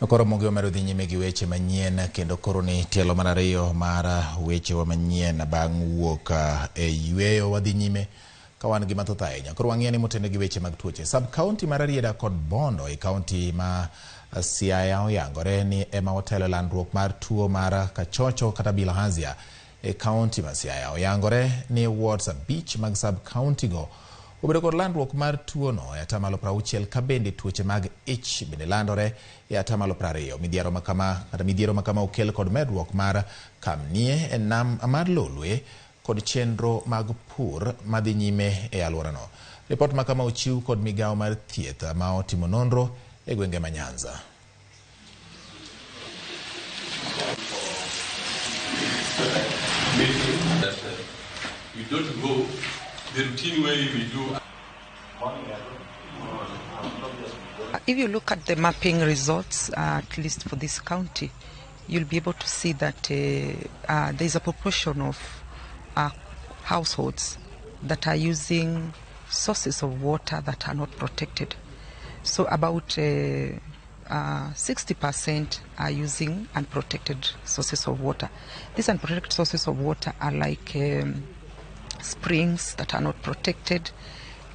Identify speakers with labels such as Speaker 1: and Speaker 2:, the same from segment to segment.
Speaker 1: Ramogi omero dhi nyime gi weche manyien kendo koro ni tielo mar ariyo mar weche wa manyien bang' wuok e yweyo wadhi nyime ka wan gi mathoth ahinya. Koro wang'iyo ni motende gi weche mag tuoche. Sub county mar Rieda kod Bondo e county ma Siaya oyangore ni ema otelo landruok mar tuo mar Kachocho kata bilharzia e county ma Siaya. Oyangore ni wards 5 mag sub county go obedo kod landruok mar tuono e Atamalo 60 ka bende tuoche mag ich bende landore e Atamalo 20. Midhiero makama okel kod medruok mar kamnie e nam mar Lolwe kod chenro mag pur madhi nyime e alworano. Report makama ochiw kod migawo mar thieth ma otimo nonro e gwenge ma Nyanza.
Speaker 2: We don't go the routine way we do.
Speaker 3: If you look at the mapping results, at least for this county, you'll be able to see that there is a proportion of households that are using sources of water that are not protected. So about 60% are using unprotected sources of water. These unprotected sources of water are like springs that are not protected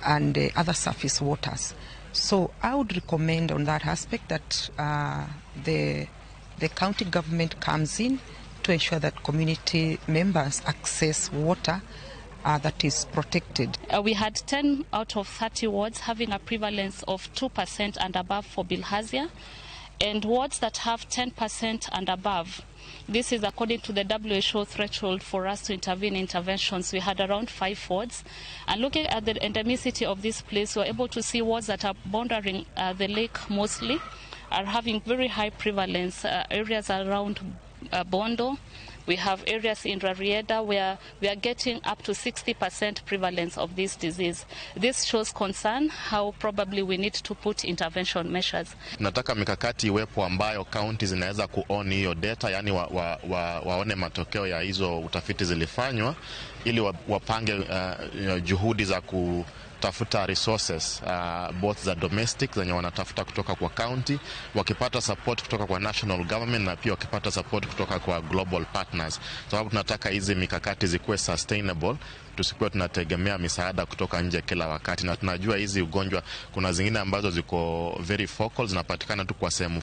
Speaker 3: and other surface waters. So I would recommend on that aspect that the county government comes in to ensure that community members access water that is protected.
Speaker 4: We had 10 out of 30 wards having a prevalence of 2% and above for bilharzia, and wards that have 10% and above. This is according to the WHO threshold for us to intervene interventions. We had around 5 wards. And looking at the endemicity of this place, we were able to see wards that are bordering the lake mostly are having very high prevalence. Areas around Bondo. We have areas in Rieda where we are getting up to 60% prevalence of this disease. This shows concern how probably we need to put intervention measures.
Speaker 5: Nataka mikakati iwepo ambayo county zinaweza kuoni hiyo data, yani waone matokeo ya hizo utafiti zilifanywa ili wapange juhudi za kutafuta resources both za domestic zenye wanatafuta kutoka kwa county, wakipata support kutoka kwa national government na pia wakipata support kutoka kwa global partners. Sababu tunataka hizi mikakati zikuwe sustainable, tusikuwe tunategemea misaada kutoka nje kila wakati, na tunajua hizi ugonjwa kuna zingine ambazo ziko very focal, zinapatikana tu kwa sehemu